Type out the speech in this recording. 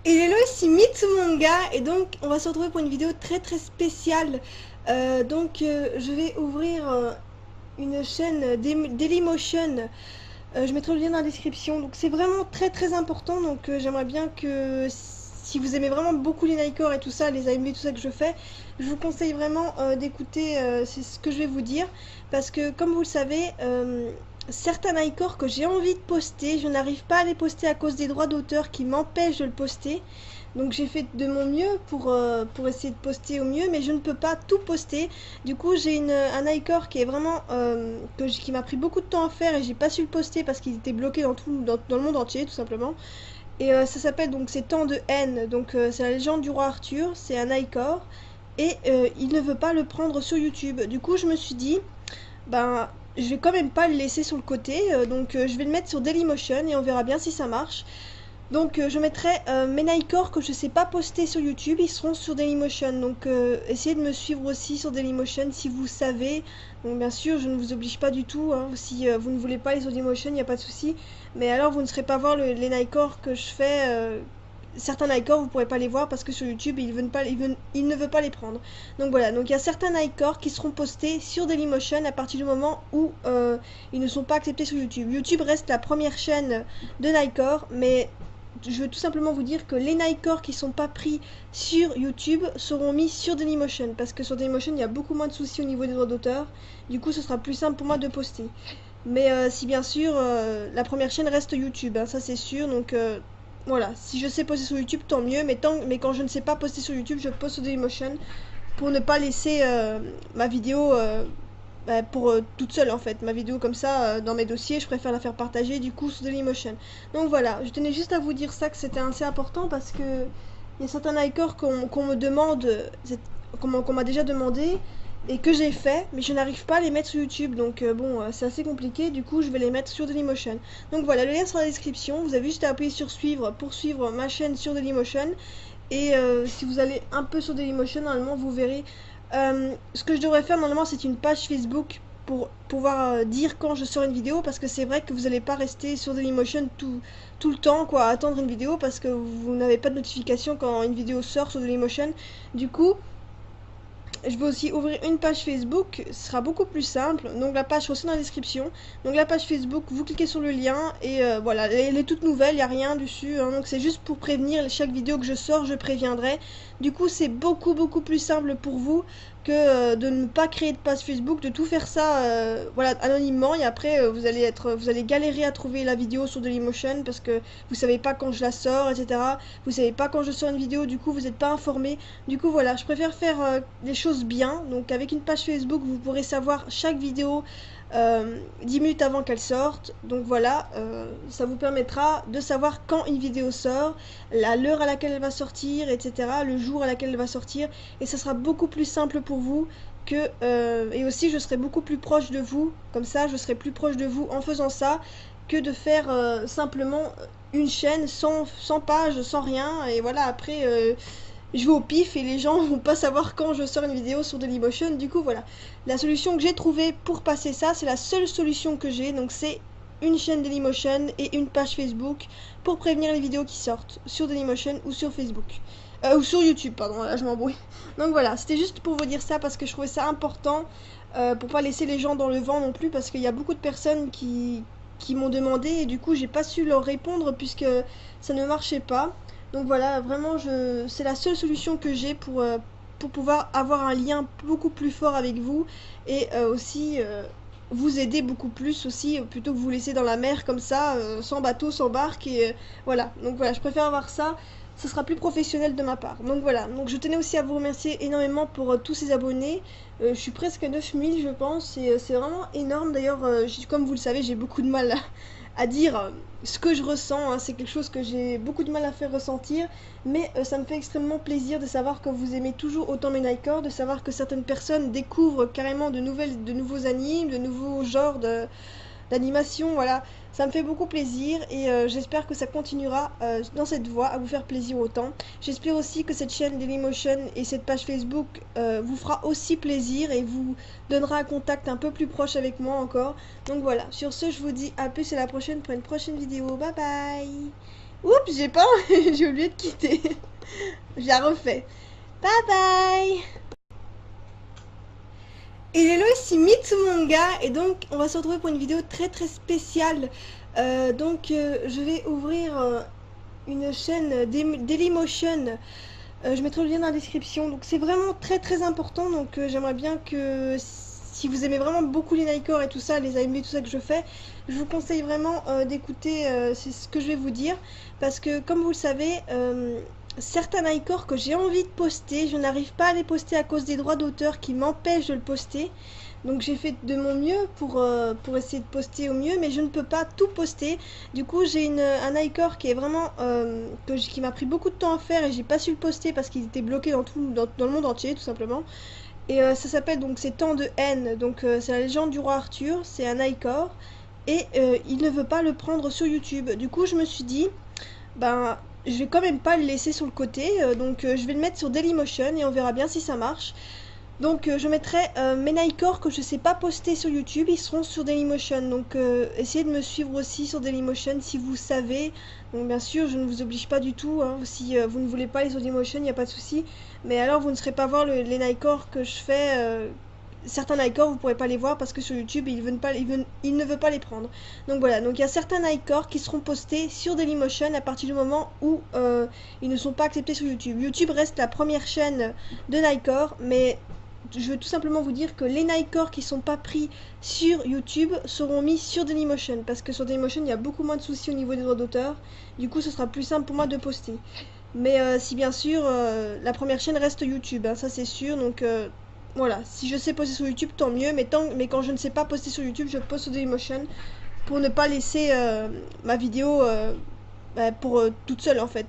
Et hello, ici Mitsumanga et donc on va se retrouver pour une vidéo très spéciale. Je vais ouvrir une chaîne Dailymotion. Je mettrai le lien dans la description. Donc c'est vraiment très important. Donc j'aimerais bien que si vous aimez vraiment beaucoup les Nightcore et tout ça, les AMV, tout ça que je fais, je vous conseille vraiment d'écouter c'est ce que je vais vous dire. Parce que comme vous le savez, certains Nightcore que j'ai envie de poster, je n'arrive pas à les poster à cause des droits d'auteur qui m'empêchent de le poster. Donc j'ai fait de mon mieux pour essayer de poster au mieux, mais je ne peux pas tout poster. Du coup j'ai un iCore qui est vraiment qui m'a pris beaucoup de temps à faire et j'ai pas su le poster parce qu'il était bloqué dans le monde entier tout simplement. Et ça s'appelle donc c'est Temps de haine, donc c'est la légende du roi Arthur, c'est un iCore et il ne veut pas le prendre sur YouTube. Du coup je me suis dit, ben je vais quand même pas le laisser sur le côté, je vais le mettre sur Dailymotion et on verra bien si ça marche. Donc je mettrai mes Nightcore que je sais pas poster sur YouTube, ils seront sur Dailymotion. Donc essayez de me suivre aussi sur Dailymotion si vous savez. Donc bien sûr, je ne vous oblige pas du tout, hein. Si vous ne voulez pas aller sur Dailymotion, il n'y a pas de souci. Mais alors vous ne serez pas voir les Nightcore que je fais. Certains Nightcore, vous ne pourrez pas les voir parce que sur YouTube, ils ne veulent pas les prendre. Donc voilà, donc il y a certains Nightcore qui seront postés sur Dailymotion à partir du moment où ils ne sont pas acceptés sur YouTube. YouTube reste la première chaîne de Nightcore, mais je veux tout simplement vous dire que les Nightcore qui sont pas pris sur YouTube seront mis sur Dailymotion parce que sur Dailymotion il y a beaucoup moins de soucis au niveau des droits d'auteur. Du coup, ce sera plus simple pour moi de poster. Mais si bien sûr, la première chaîne reste YouTube, hein, ça c'est sûr. Donc voilà, si je sais poster sur YouTube, tant mieux. Mais quand je ne sais pas poster sur YouTube, je poste sur Dailymotion pour ne pas laisser ma vidéo pour toute seule en fait. Ma vidéo comme ça dans mes dossiers, je préfère la faire partager du coup sur Dailymotion. Donc voilà, je tenais juste à vous dire ça, que c'était assez important parce que il y a certains Nightcore qu'on me demande, qu'on m'a déjà demandé et que j'ai fait, mais je n'arrive pas à les mettre sur YouTube. Donc c'est assez compliqué. Du coup, je vais les mettre sur Dailymotion. Donc voilà, le lien sera dans la description. Vous avez juste à appuyer sur suivre pour suivre ma chaîne sur Dailymotion. Et si vous allez un peu sur Dailymotion, normalement, vous verrez. Ce que je devrais faire, normalement, c'est une page Facebook pour pouvoir dire quand je sors une vidéo. Parce que c'est vrai que vous n'allez pas rester sur Dailymotion tout le temps, quoi, à attendre une vidéo. Parce que vous n'avez pas de notification quand une vidéo sort sur Dailymotion. Du coup, je vais aussi ouvrir une page Facebook, ce sera beaucoup plus simple. Donc la page sera aussi dans la description. Donc la page Facebook, vous cliquez sur le lien et voilà, elle est toute nouvelle, il n'y a rien dessus, hein. Donc c'est juste pour prévenir, chaque vidéo que je sors, je préviendrai. Du coup c'est beaucoup plus simple pour vous que de ne pas créer de page Facebook, de tout faire ça voilà, anonymement. Et après vous allez galérer à trouver la vidéo sur Dailymotion parce que vous savez pas quand je la sors, etc. Vous savez pas quand je sors une vidéo, du coup vous n'êtes pas informé. Du coup voilà, je préfère faire des choses bien. Donc avec une page Facebook, vous pourrez savoir chaque vidéo 10 minutes avant qu'elle sorte. Donc voilà, ça vous permettra de savoir quand une vidéo sort, l'heure à laquelle elle va sortir, etc. Le jour à laquelle elle va sortir. Et ça sera beaucoup plus simple pour vous que... et aussi je serai beaucoup plus proche de vous. Comme ça, je serai plus proche de vous en faisant ça que de faire simplement une chaîne sans page, sans rien. Et voilà, après... je vais au pif et les gens vont pas savoir quand je sors une vidéo sur Dailymotion. Du coup, voilà. La solution que j'ai trouvée pour passer ça, c'est la seule solution que j'ai. Donc, c'est une chaîne Dailymotion et une page Facebook pour prévenir les vidéos qui sortent sur Dailymotion ou sur Facebook. Ou sur YouTube, pardon, là je m'embrouille. Donc voilà, c'était juste pour vous dire ça parce que je trouvais ça important pour pas laisser les gens dans le vent non plus parce qu'il y a beaucoup de personnes qui m'ont demandé et du coup j'ai pas su leur répondre puisque ça ne marchait pas. Donc voilà, vraiment, c'est la seule solution que j'ai pour pouvoir avoir un lien beaucoup plus fort avec vous et aussi vous aider beaucoup plus aussi, plutôt que vous laisser dans la mer comme ça, sans bateau, sans barque. Et voilà, donc voilà, je préfère avoir ça. Ce sera plus professionnel de ma part. Donc voilà, donc je tenais aussi à vous remercier énormément pour tous ces abonnés. Je suis presque à 9000 je pense, et c'est vraiment énorme. D'ailleurs, comme vous le savez, j'ai beaucoup de mal à dire ce que je ressens, hein. C'est quelque chose que j'ai beaucoup de mal à faire ressentir, mais ça me fait extrêmement plaisir de savoir que vous aimez toujours autant mes Nightcore, de savoir que certaines personnes découvrent carrément de nouveaux animes, de nouveaux genres d'animation, voilà. Ça me fait beaucoup plaisir et j'espère que ça continuera dans cette voie à vous faire plaisir autant. J'espère aussi que cette chaîne Dailymotion et cette page Facebook vous fera aussi plaisir et vous donnera un contact un peu plus proche avec moi encore. Donc voilà, sur ce je vous dis à plus et à la prochaine pour une prochaine vidéo. Bye bye. Oups. Oups, j'ai pas, j'ai oublié de quitter. Je la refais. Bye bye. Et hello, ici Mitsumanga et donc on va se retrouver pour une vidéo très spéciale. Je vais ouvrir une chaîne Dailymotion. Je mettrai le lien dans la description. Donc c'est vraiment très important. Donc j'aimerais bien que si vous aimez vraiment beaucoup les Nightcore et tout ça, les AMV, tout ça que je fais, je vous conseille vraiment d'écouter c'est ce que je vais vous dire. Parce que comme vous le savez, certains Nightcore que j'ai envie de poster, je n'arrive pas à les poster à cause des droits d'auteur qui m'empêchent de le poster. Donc j'ai fait de mon mieux pour essayer de poster au mieux, mais je ne peux pas tout poster. Du coup j'ai un Nightcore qui est vraiment qui m'a pris beaucoup de temps à faire et j'ai pas su le poster parce qu'il était bloqué dans le monde entier tout simplement. Et ça s'appelle donc c'est Temps de haine, donc c'est la légende du roi Arthur, c'est un Nightcore et il ne veut pas le prendre sur YouTube. Du coup je me suis dit, ben je vais quand même pas le laisser sur le côté, je vais le mettre sur Dailymotion et on verra bien si ça marche. Donc je mettrai mes Nightcore que je sais pas poster sur YouTube, ils seront sur Dailymotion. Donc essayez de me suivre aussi sur Dailymotion si vous savez. Donc bien sûr je ne vous oblige pas du tout, hein. Si vous ne voulez pas aller sur Dailymotion, il n'y a pas de souci. Mais alors vous ne serez pas voir les Nightcore que je fais. Certains Nightcore vous pourrez pas les voir parce que sur YouTube ils ne veulent pas les prendre. Donc voilà, donc il y a certains Nightcore qui seront postés sur Dailymotion à partir du moment où ils ne sont pas acceptés sur YouTube. YouTube reste la première chaîne de Nightcore, mais je veux tout simplement vous dire que les Nightcore qui sont pas pris sur YouTube seront mis sur Dailymotion parce que sur Dailymotion il y a beaucoup moins de soucis au niveau des droits d'auteur. Du coup ce sera plus simple pour moi de poster. Mais si bien sûr la première chaîne reste YouTube, hein, ça c'est sûr. Donc voilà, si je sais poster sur YouTube tant mieux, mais quand je ne sais pas poster sur YouTube, je poste sur Dailymotion pour ne pas laisser ma vidéo pour toute seule en fait.